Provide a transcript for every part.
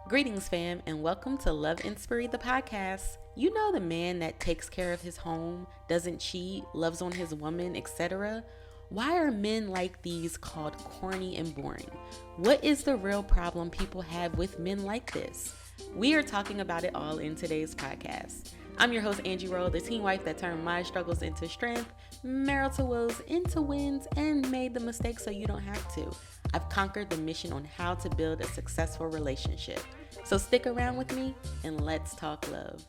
Greetings, fam, and welcome to Love Inspiry, the podcast. You know, the man that takes care of his home, doesn't cheat, loves on his woman, etc. Why are men like these called corny and boring? What is the real problem people have with men like this? We are talking about it all in today's podcast. I'm your host, Angie, the teen wife that turned my struggles into strength, marital woes into wins, and made the mistake so you don't have to. I've conquered the mission on how to build a successful relationship. So stick around with me and let's talk love.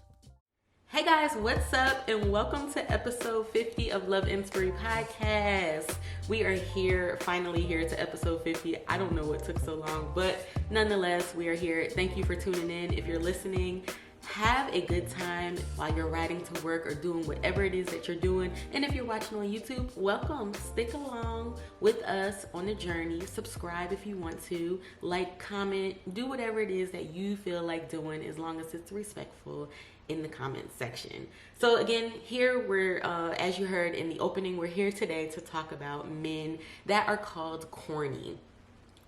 Hey guys, what's up? And welcome to episode 50 of Love Inspiry Podcast. We are here, finally here to episode 50. I don't know what took so long, but nonetheless, we are here. Thank you for tuning in. If you're listening, have a good time while you're riding to work or doing whatever it is that you're doing. And if you're watching on YouTube, welcome. Stick along with us on the journey. Subscribe if you want to. Like, comment, do whatever it is that you feel like doing, as long as it's respectful in the comment section. So again, here we're, as you heard in the opening, we're here today to talk about men that are called corny.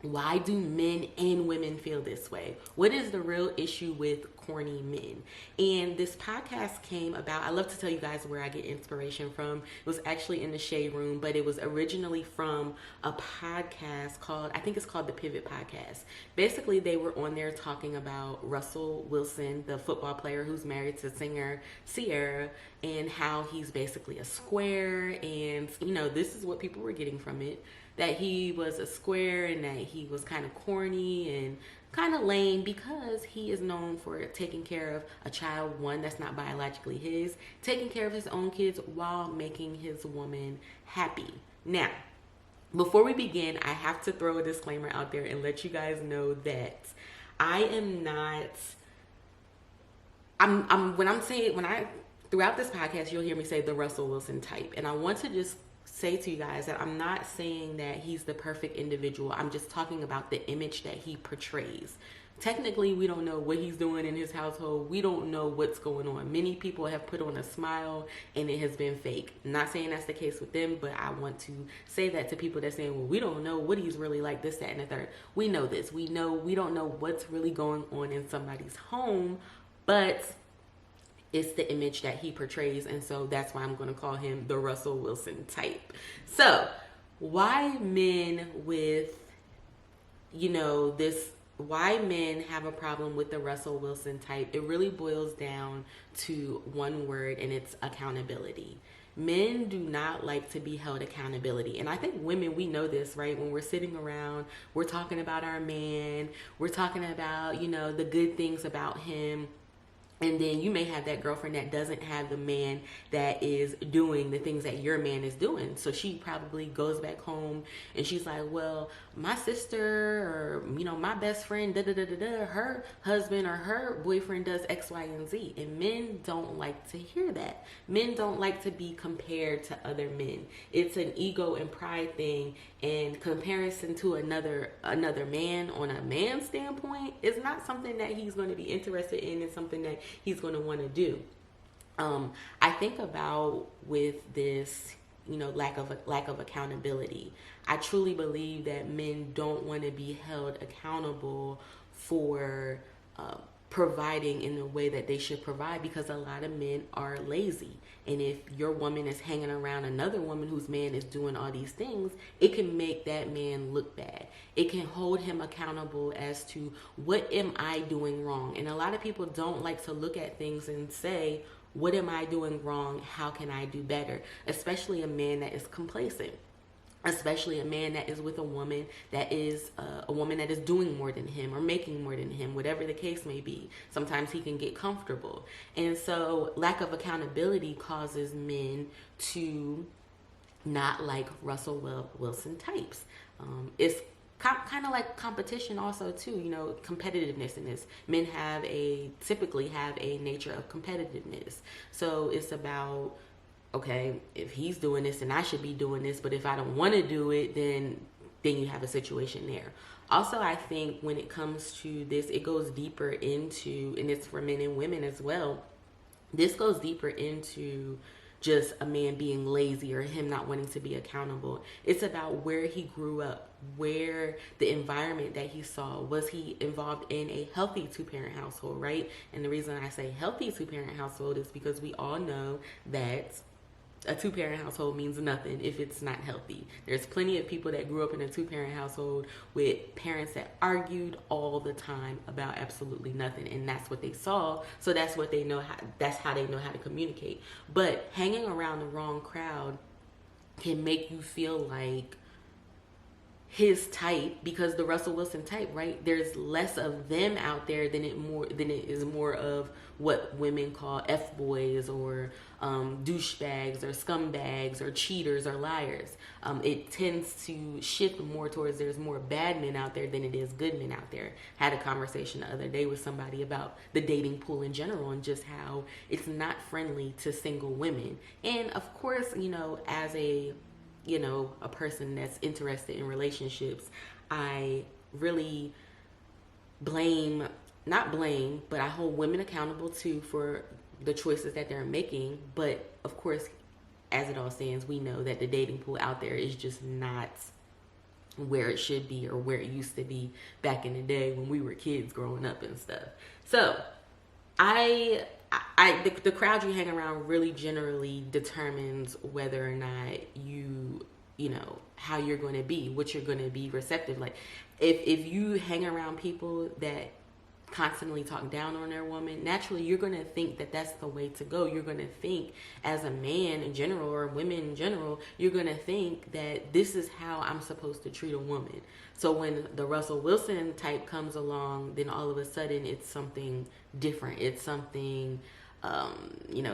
Why do men and women feel this way? What is the real issue with corny men? And this podcast came about, I love to tell you guys where I get inspiration from. It was actually in the Shade Room, but it was originally from a podcast called, I think it's called the Pivot Podcast. Basically, they were on there talking about Russell Wilson, the football player who's married to singer 𝐿, and how he's basically a square. And, you know, this is what people were getting from it, that he was a square and that he was kind of corny and kind of lame because he is known for taking care of a child, one that's not biologically his, taking care of his own kids while making his woman happy. Now, before we begin, I have to throw a disclaimer out there and let you guys know that I am not, throughout this podcast, you'll hear me say the Russell Wilson type. And I want to just say to you guys that I'm not saying that he's the perfect individual. I'm just talking about the image that he portrays. Technically, we don't know what he's doing in his household. We don't know what's going on. Many people have put on a smile and it has been fake. I'm not saying that's the case with them, but I want to say that to people that's saying, well, we don't know what he's really like, this, that, and the third. We know this. We don't know what's really going on in somebody's home, but it's the image that he portrays, and so that's why I'm going to call him the Russell Wilson type. So, why men with, why men have a problem with the Russell Wilson type? It really boils down to one word, and it's accountability. Men do not like to be held accountability. And I think women, we know this, right? When we're sitting around, we're talking about our man, we're talking about, the good things about him. And then you may have that girlfriend that doesn't have the man that is doing the things that your man is doing. So she probably goes back home and she's like, well, my sister or, my best friend, her husband or her boyfriend does X, Y, and Z. And men don't like to hear that. Men don't like to be compared to other men. It's an ego and pride thing. And comparison to another man on a man's standpoint is not something that he's going to be interested in. It's something that he's going to want to do. I think about with this, lack of accountability. I truly believe that men don't want to be held accountable for providing in the way that they should provide, because a lot of men are lazy. And if your woman is hanging around another woman whose man is doing all these things, it can make that man look bad. It can hold him accountable as to, what am I doing wrong? And a lot of people don't like to look at things and say, what am I doing wrong? How can I do better? Especially a man that is complacent. Especially a man that is with a woman that is doing more than him or making more than him, whatever the case may be. Sometimes he can get comfortable. And so lack of accountability causes men to not like Russell Wilson types. It's kind of like competition also too, competitiveness in this. Men typically have a nature of competitiveness. So it's about, okay, if he's doing this, then I should be doing this. But if I don't want to do it, then you have a situation there. Also, I think when it comes to this, it goes deeper into, and it's for men and women as well, this goes deeper into just a man being lazy or him not wanting to be accountable. It's about where he grew up, where the environment that he saw. Was he involved in a healthy two-parent household, right? And the reason I say healthy two-parent household is because we all know that a two-parent household means nothing if it's not healthy. There's plenty of people that grew up in a two-parent household with parents that argued all the time about absolutely nothing, and that's what they saw, so that's what they know. That's how they know how to communicate. But hanging around the wrong crowd can make you feel like his type, because the Russell Wilson type, right? There's less of them out there than it is more of what women call F-boys or douchebags or scumbags or cheaters or liars. It tends to shift more towards there's more bad men out there than it is good men out there. Had a conversation the other day with somebody about the dating pool in general and just how it's not friendly to single women. And of course, as a person that's interested in relationships, I really but I hold women accountable too for the choices that they're making. But of course, as it all stands, we know that the dating pool out there is just not where it should be or where it used to be back in the day when we were kids growing up and stuff. So the crowd you hang around really generally determines whether or not how you're going to be, what you're going to be receptive. Like if you hang around people that constantly talk down on their woman, naturally you're going to think that that's the way to go. You're going to think, as a man in general or women in general, you're going to think that this is how I'm supposed to treat a woman. So when the Russell Wilson type comes along, then all of a sudden it's something different. It's something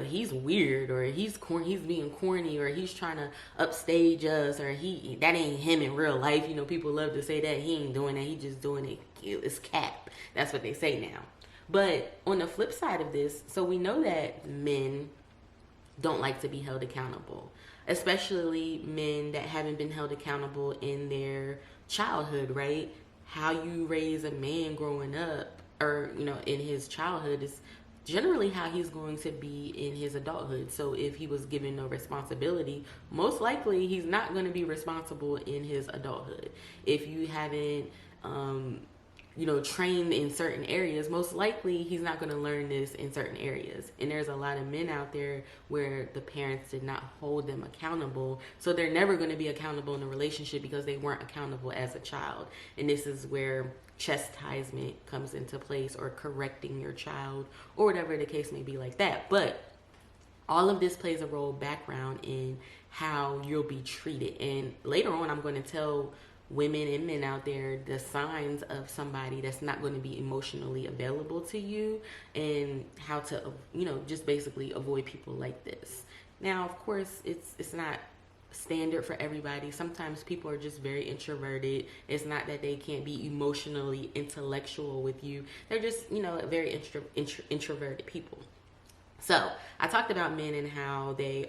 he's weird, or he's being corny, or he's trying to upstage us, or that ain't him in real life. People love to say that he ain't doing that, he just doing it. It's cap. That's what they say now. But on the flip side of this, so we know that men don't like to be held accountable, especially men that haven't been held accountable in their childhood, right? How you raise a man growing up, or in his childhood, is generally how he's going to be in his adulthood. So if he was given no responsibility, most likely he's not going to be responsible in his adulthood. If you haven't trained in certain areas, most likely he's not going to learn this in certain areas. And there's a lot of men out there where the parents did not hold them accountable, so they're never going to be accountable in a relationship because they weren't accountable as a child. And this is where chastisement comes into place, or correcting your child, or whatever the case may be like that. But all of this plays a role background in how you'll be treated. And later on, I'm going to tell women and men out there the signs of somebody that's not going to be emotionally available to you, and how to just basically avoid people like this. Now, of course, it's not standard for everybody. Sometimes people are just very introverted. It's not that they can't be emotionally intellectual with you. They're just very introverted people. So I talked about men and how they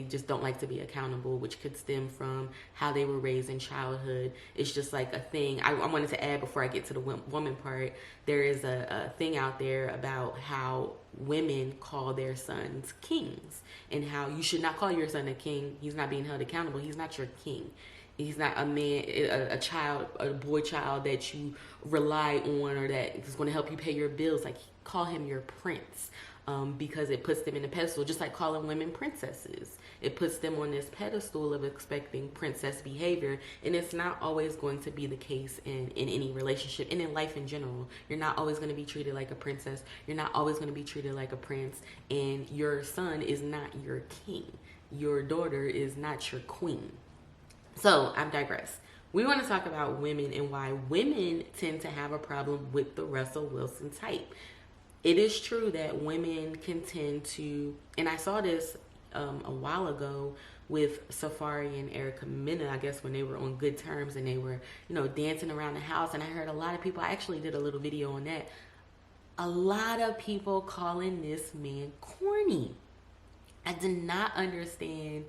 just don't like to be accountable, which could stem from how they were raised in childhood. It's just like a thing. I wanted to add, before I get to the woman part, there is a thing out there about how women call their sons kings, and how you should not call your son a king. He's not being held accountable. He's not your king. He's not a man, a boy child that you rely on, or that is going to help you pay your bills. Like, call him your prince. Because it puts them in a pedestal, just like calling women princesses. It puts them on this pedestal of expecting princess behavior, and it's not always going to be the case in any relationship, and in life in general. You're not always going to be treated like a princess. You're not always going to be treated like a prince, and your son is not your king. Your daughter is not your queen. So I digress. We want to talk about women and why women tend to have a problem with the Russell Wilson type. It is true that women can tend to, and I saw this a while ago with Safari and Erica Mena, I guess, when they were on good terms and they were, dancing around the house. And I heard a lot of people, I actually did a little video on that, a lot of people calling this man corny. I did not understand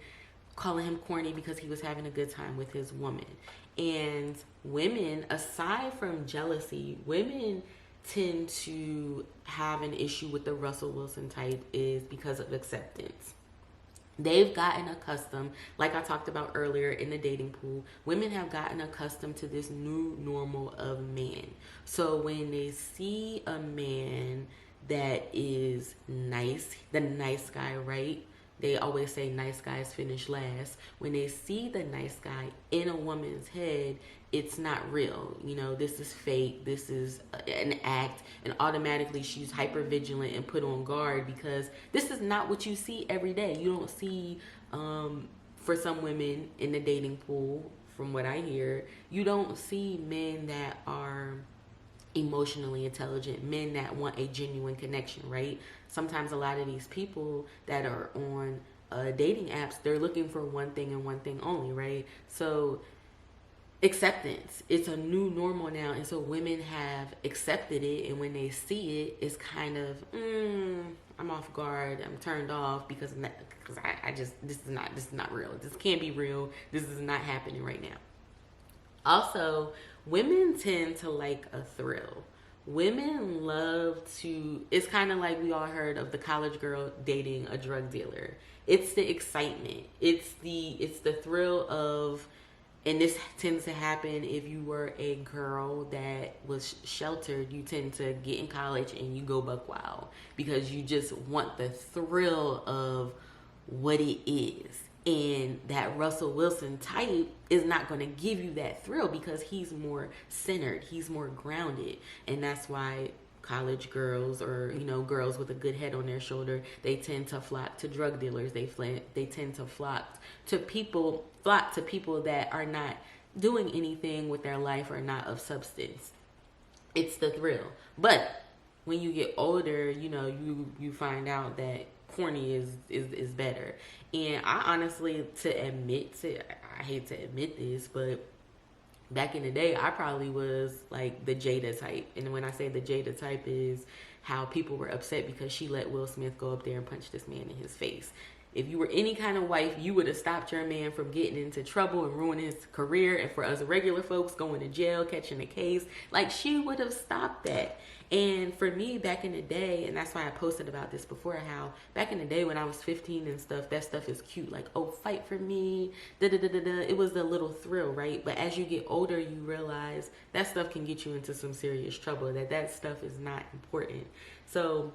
calling him corny because he was having a good time with his woman. And women, aside from jealousy, women tend to have an issue with the Russell Wilson type is because of acceptance. They've gotten accustomed, like I talked about earlier in the dating pool, women have gotten accustomed to this new normal of men. So when they see a man that is nice, the nice guy, right? They always say nice guys finish last. When they see the nice guy in a woman's head, it's not real. You know, this is fake. This is an act. And automatically she's hyper vigilant and put on guard because this is not what you see every day. You don't see, for some women in the dating pool, from what I hear, you don't see men that are emotionally intelligent, men that want a genuine connection, right? Sometimes a lot of these people that are on dating apps, they're looking for one thing and one thing only, right? So acceptance, it's a new normal now, and so women have accepted it, and when they see it, it's kind of I'm off guard, I'm turned off because I just this is not real, this can't be real, this is not happening right now. Also, women tend to like a thrill. Women love to, it's kind of like we all heard of the college girl dating a drug dealer. It's the excitement. It's the thrill of, and this tends to happen if you were a girl that was sheltered. You tend to get in college and you go buck wild because you just want the thrill of what it is. And that Russell Wilson type is not going to give you that thrill because he's more centered, he's more grounded. And that's why college girls, or girls with a good head on their shoulder, they tend to flock to drug dealers. They tend to flock to people that are not doing anything with their life or not of substance. It's the thrill. But when you get older, you find out that corny is better. And I honestly, I hate to admit this, but back in the day, I probably was like the Jada type. And when I say the Jada type is how people were upset because she let Will Smith go up there and punch this man in his face. If you were any kind of wife, you would have stopped your man from getting into trouble and ruining his career. And for us regular folks going to jail, catching a case, like she would have stopped that. And for me back in the day, and that's why I posted about this before, how back in the day when I was 15 and stuff, that stuff is cute. Like, oh, fight for me, da da da da da. It was a little thrill, right? But as you get older, you realize that stuff can get you into some serious trouble, that stuff is not important. So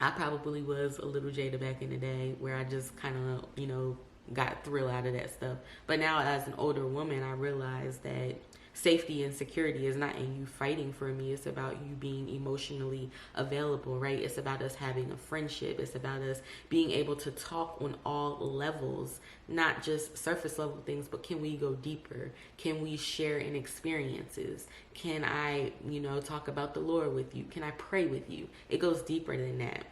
I probably was a little Jada back in the day where I just kind of, got a thrill out of that stuff. But now as an older woman, I realize that safety and security is not in you fighting for me. It's about you being emotionally available, right? It's about us having a friendship. It's about us being able to talk on all levels, not just surface level things, but can we go deeper? Can we share in experiences? Can I, talk about the Lord with you? Can I pray with you? It goes deeper than that.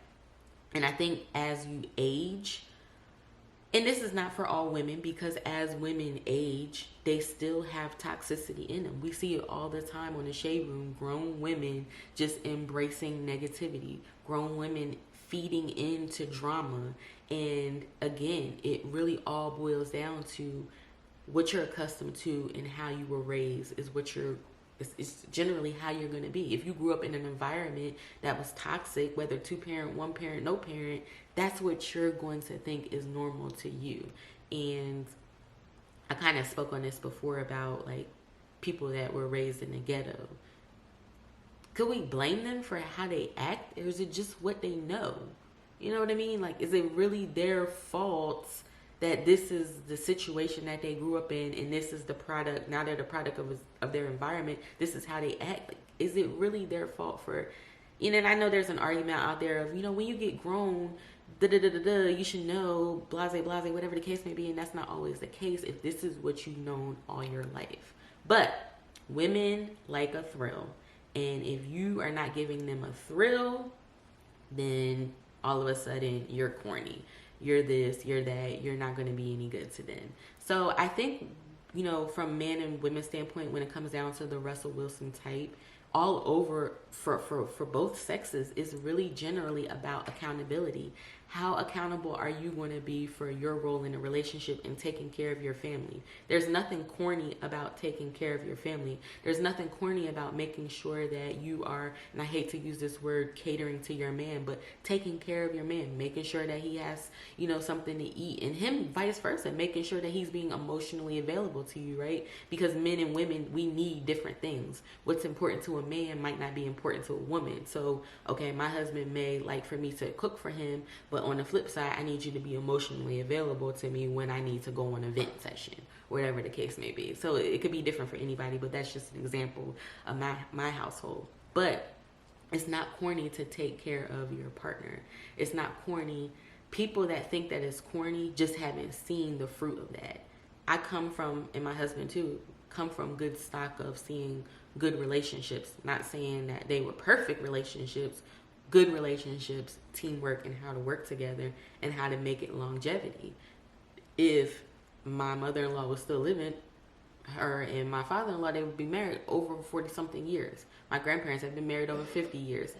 And I think as you age, and this is not for all women, because as women age, they still have toxicity in them. We see it all the time on the shade room. Grown women just embracing negativity. Grown women feeding into drama. And again, it really all boils down to what you're accustomed to and how you were raised is what it's generally how you're going to be. If you grew up in an environment that was toxic, whether 2-parent, 1-parent, no parent, that's what you're going to think is normal to you. And I kind of spoke on this before about like people that were raised in the ghetto. Could we blame them for how they act, or is it just what they know? You know what I mean? Like, is it really their fault that this is the situation that they grew up in, and this is the product, now they're the product of their environment, this is how they act? Like, is it really their fault for, and I know there's an argument out there of, when you get grown, you should know, blase, whatever the case may be, and that's not always the case if this is what you've known all your life. But women like a thrill, and if you are not giving them a thrill, then all of a sudden you're corny. You're this, you're that, you're not going to be any good to them. So I think, from man and women's standpoint, when it comes down to the Russell Wilson type, all over for both sexes is really generally about accountability. How accountable are you going to be for your role in a relationship and taking care of your family? There's nothing corny about taking care of your family. There's nothing corny about making sure that you are, and I hate to use this word, catering to your man, but taking care of your man, making sure that he has, something to eat, and him vice versa, making sure that he's being emotionally available to you, right? Because men and women, we need different things. What's important to a man might not be important to a woman. So, okay, my husband may like for me to cook for him, but on the flip side, I need you to be emotionally available to me when I need to go on a vent session, whatever the case may be. So it could be different for anybody, but that's just an example of my household. But it's not corny to take care of your partner. It's not corny. People that think that it's corny just haven't seen the fruit of that. I come from, and my husband too, come from good stock of seeing good relationships. Not saying that they were perfect relationships, good relationships, teamwork, and how to work together and how to make it longevity. If my mother-in-law was still living, her and my father-in-law, they would be married over 40-something years. My grandparents have been married over 50 years.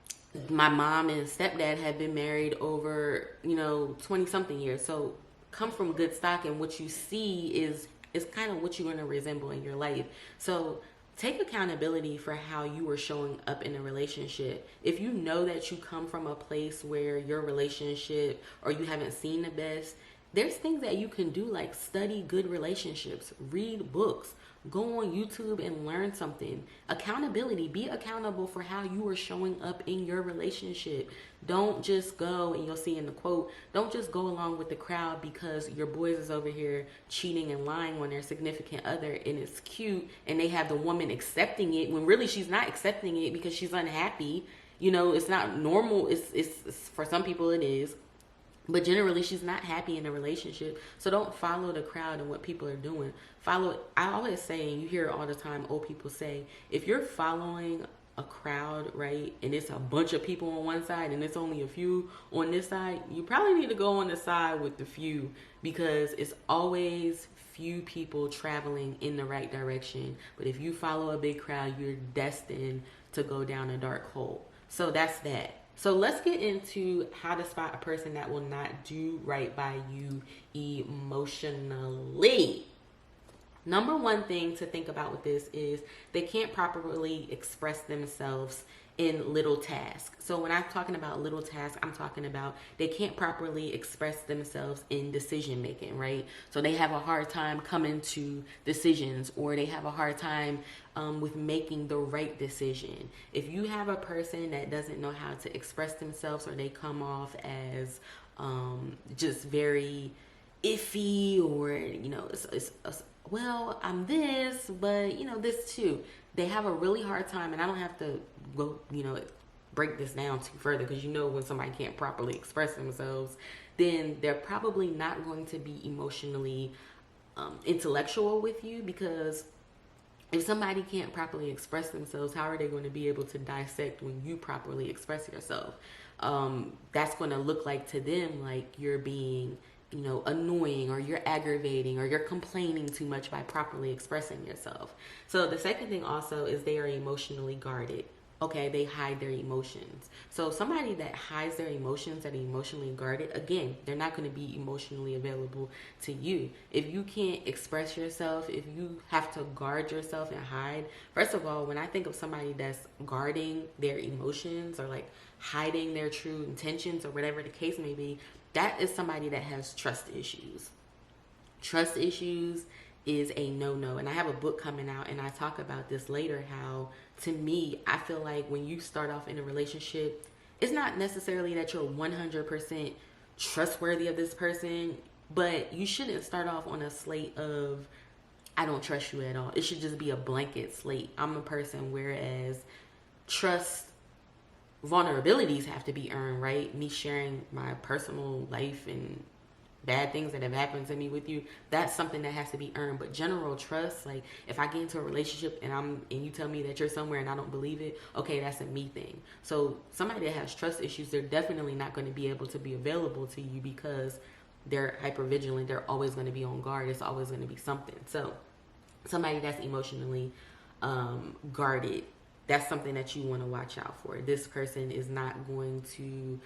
My mom and stepdad have been married over, 20-something years. So come from good stock, and what you see is kind of what you're going to resemble in your life. So take accountability for how you are showing up in a relationship. If you know that you come from a place where your relationship, or you haven't seen the best, there's things that you can do, like study good relationships, read books, go on YouTube and learn something. Accountability. Be accountable for how you are showing up in your relationship. Don't just go, and you'll see in the quote, don't just go along with the crowd because your boys is over here cheating and lying on their significant other, and it's cute, and they have the woman accepting it when really she's not accepting it because she's unhappy. It's not normal. It's for some people it is. But generally, she's not happy in a relationship. So don't follow the crowd and what people are doing. I always say, and you hear it all the time, old people say, if you're following a crowd, right, and it's a bunch of people on one side and it's only a few on this side, you probably need to go on the side with the few, because it's always few people traveling in the right direction. But if you follow a big crowd, you're destined to go down a dark hole. So that's that. So let's get into how to spot a person that will not do right by you emotionally. Number one thing to think about with this is they can't properly express themselves in little tasks. So when I'm talking about little tasks, I'm talking about they can't properly express themselves in decision making, right? So they have a hard time coming to decisions, or they have a hard time with making the right decision. If you have a person that doesn't know how to express themselves, or they come off as just very iffy, or well, I'm this, but this too. They have a really hard time, and I don't have to go, break this down too further, because when somebody can't properly express themselves, then they're probably not going to be emotionally intellectual with you, because if somebody can't properly express themselves, how are they going to be able to dissect when you properly express yourself? That's going to look like to them like you're being annoying, or you're aggravating, or you're complaining too much by properly expressing yourself. So the second thing also is they are emotionally guarded. Okay, they hide their emotions. So somebody that hides their emotions, that are emotionally guarded, again, they're not going to be emotionally available to you. If you can't express yourself, if you have to guard yourself and hide, first of all, when I think of somebody that's guarding their emotions, or like hiding their true intentions, or whatever the case may be, that is somebody that has trust issues. Trust issues is a no-no. And I have a book coming out, and I talk about this later, how to me, I feel like when you start off in a relationship, it's not necessarily that you're 100% trustworthy of this person, but you shouldn't start off on a slate of, I don't trust you at all. It should just be a blanket slate. I'm a person, whereas trust, vulnerabilities have to be earned, right? Me sharing my personal life and bad things that have happened to me with you, that's something that has to be earned. But general trust, like if I get into a relationship and you tell me that you're somewhere and I don't believe it, okay, that's a me thing. So somebody that has trust issues, they're definitely not going to be able to be available to you, because they're hyper vigilant. They're always going to be on guard. It's always going to be something. So somebody that's emotionally guarded, that's something that you want to watch out for. This person is not going to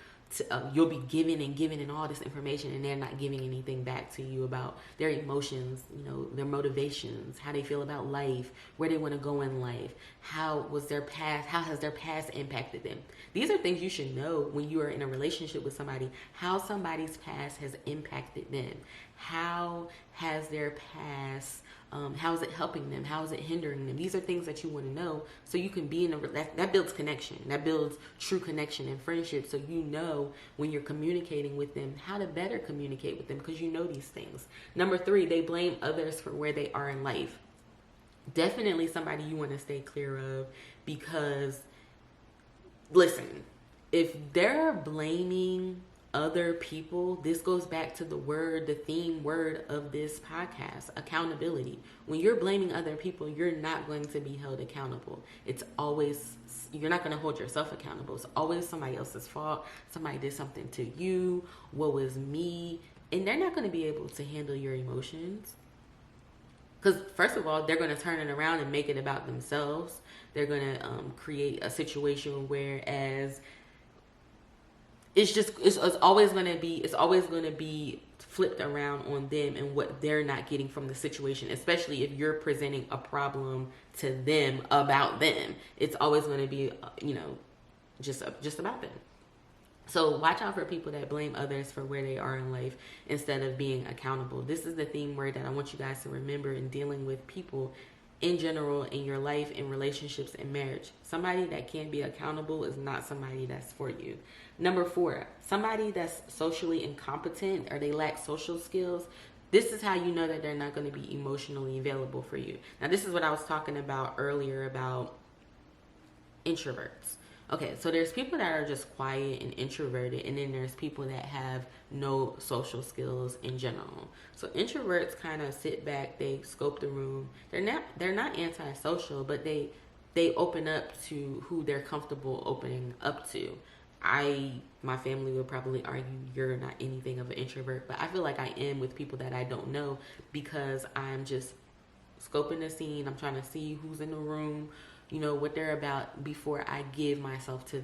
you'll be giving and all this information, and they're not giving anything back to you about their emotions, you know, their motivations, how they feel about life, where they want to go in life, how has their past impacted them. These are things you should know when you are in a relationship with somebody. How somebody's past has impacted them. How has their past, how is it helping them? How is it hindering them? These are things that you want to know, so you can be in that builds connection. That builds true connection and friendship, so you know when you're communicating with them how to better communicate with them, because you know these things. Number 3, they blame others for where they are in life. Definitely somebody you want to stay clear of, because listen, if they're blaming other people, this goes back to the theme word of this podcast, accountability. When you're blaming other people, you're not going to be held accountable. You're not going to hold yourself accountable. It's always somebody else's fault. Somebody did something to you. Woe is me. And they're not going to be able to handle your emotions. Because first of all, they're going to turn it around and make it about themselves. They're going to create a situation whereas it's always going to be flipped around on them and what they're not getting from the situation, especially if you're presenting a problem to them about them. It's always going to be, just about them. So watch out for people that blame others for where they are in life instead of being accountable. This is the theme word that I want you guys to remember in dealing with people in general, in your life, in relationships, and marriage. Somebody that can't be accountable is not somebody that's for you. Number 4, somebody that's socially incompetent or they lack social skills. This is how you know that they're not going to be emotionally available for you. Now, this is what I was talking about earlier about introverts. Okay, so there's people that are just quiet and introverted, and then there's people that have no social skills in general. So introverts kind of sit back, they scope the room. They're not antisocial, but they open up to who they're comfortable opening up to. My family would probably argue you're not anything of an introvert, but I feel like I am with people that I don't know, because I'm just scoping the scene. I'm trying to see who's in the room, what they're about before I give myself to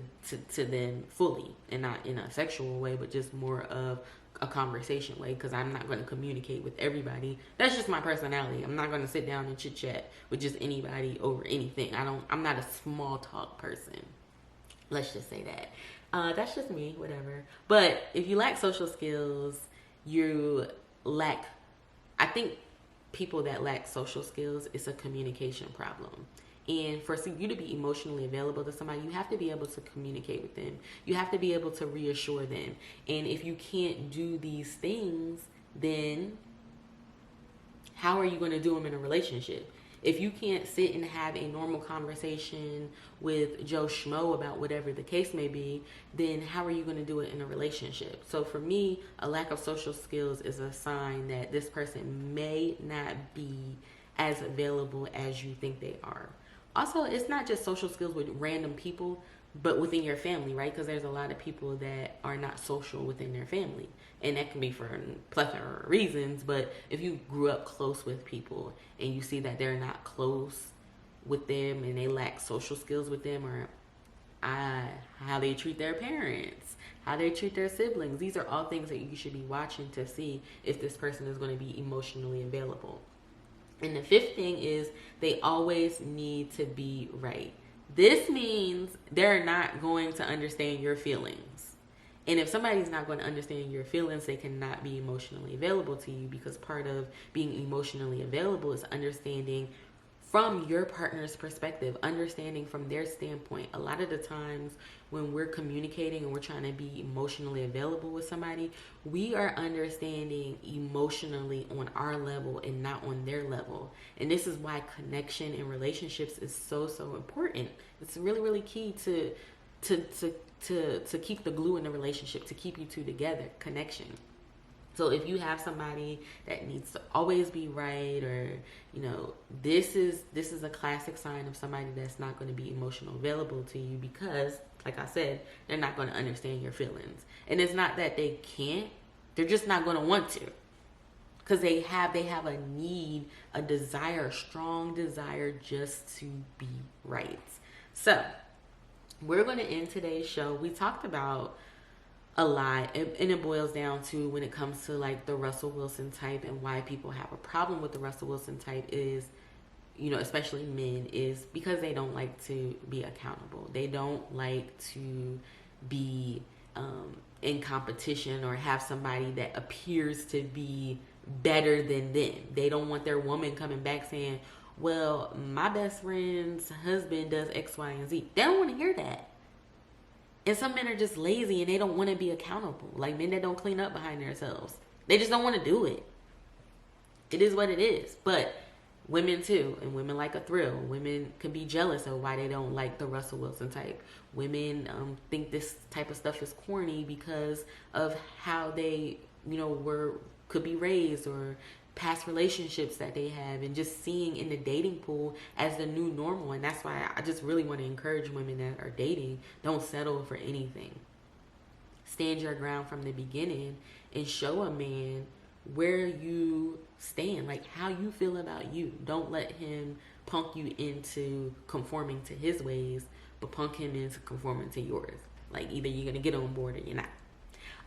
them fully, and not in a sexual way, but just more of a conversation way, because I'm not going to communicate with everybody. That's just my personality. I'm not going to sit down and chit chat with just anybody over anything. I'm not a small talk person. Let's just say that. That's just me, whatever. But if you lack social skills, I think people that lack social skills, it's a communication problem. And for you to be emotionally available to somebody, you have to be able to communicate with them. You have to be able to reassure them. And if you can't do these things, then how are you going to do them in a relationship? If you can't sit and have a normal conversation with Joe Schmo about whatever the case may be, then how are you going to do it in a relationship? So for me, a lack of social skills is a sign that this person may not be as available as you think they are. Also, it's not just social skills with random people, but within your family, right? Because there's a lot of people that are not social within their family. And that can be for a plethora of reasons. But if you grew up close with people and you see that they're not close with them and they lack social skills with them, or how they treat their parents, how they treat their siblings, these are all things that you should be watching to see if this person is going to be emotionally available. And the 5th thing is they always need to be right. This means they're not going to understand your feelings. And if somebody's not going to understand your feelings, they cannot be emotionally available to you, because part of being emotionally available is understanding from your partner's perspective, understanding from their standpoint. A lot of the times when we're communicating and we're trying to be emotionally available with somebody, we are understanding emotionally on our level and not on their level. And this is why connection in relationships is so important. It's really, really key to keep the glue in the relationship, to keep you two together, connection. So if you have somebody that needs to always be right, or this is a classic sign of somebody that's not going to be emotional available to you, because like I said, they're not going to understand your feelings. And it's not that they can't, they're just not going to want to, because they have a need, a desire, a strong desire just to be right. So we're going to end today's show. We talked about a lot, and it boils down to, when it comes to like the Russell Wilson type and why people have a problem with the Russell Wilson type is, you know, especially men, is because they don't like to be accountable. They don't like to be in competition or have somebody that appears to be better than them. They don't want their woman coming back saying, well, my best friend's husband does X, Y, and Z. They don't want to hear that. And some men are just lazy and they don't want to be accountable. Like men that don't clean up behind themselves. They just don't want to do it. It is what it is. But women too, and women like a thrill. Women can be jealous of why they don't like the Russell Wilson type. Women think this type of stuff is corny because of how they, you know, could be raised, or past relationships that they have, and just seeing in the dating pool as the new normal. And that's why I just really want to encourage women that are dating, don't settle for anything. Stand your ground from the beginning and show a man where you stand, like how you feel about you. Don't let him punk you into conforming to his ways, but punk him into conforming to yours. Like either you're gonna get on board or you're not.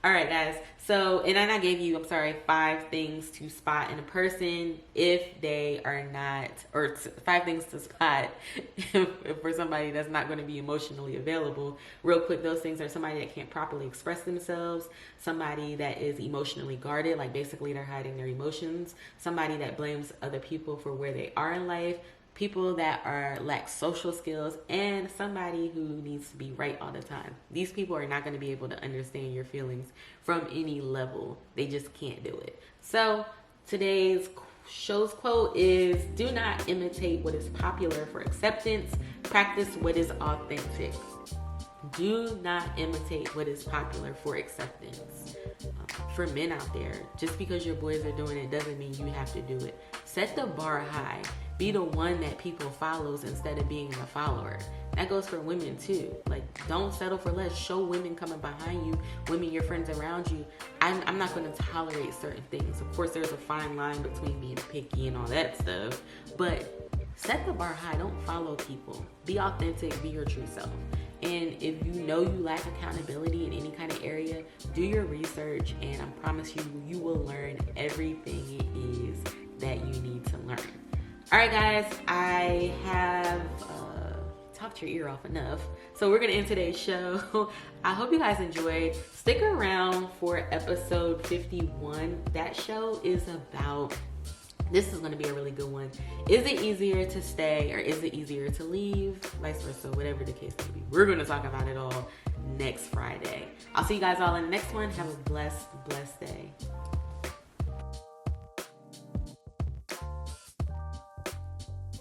All right, guys. So, and then I gave you, 5 things to spot in a person if they are not, or 5 things to spot for somebody that's not going to be emotionally available. Real quick, those things are somebody that can't properly express themselves, somebody that is emotionally guarded, like basically they're hiding their emotions, somebody that blames other people for where they are in life, people that lack social skills, and somebody who needs to be right all the time. These people are not going to be able to understand your feelings from any level. They just can't do it. So today's show's quote is, do not imitate what is popular for acceptance. Practice what is authentic. Do not imitate what is popular for acceptance. For men out there, just because your boys are doing it doesn't mean you have to do it. Set the bar high. Be the one that people follows instead of being a follower. That goes for women too. Like, don't settle for less. Show women coming behind you, women, your friends around you, I'm not going to tolerate certain things. Of course, there's a fine line between being picky and all that stuff, but set the bar high. Don't follow people. Be authentic. Be your true self. And if you know you lack accountability in any kind of area, do your research, and I promise you, you will learn everything it is that you need to learn. All right, guys, I have talked your ear off enough. So we're going to end today's show. I hope you guys enjoyed. Stick around for episode 51. That show is about, this is going to be a really good one. Is it easier to stay or is it easier to leave? Vice versa, whatever the case may be. We're going to talk about it all next Friday. I'll see you guys all in the next one. Have a blessed day.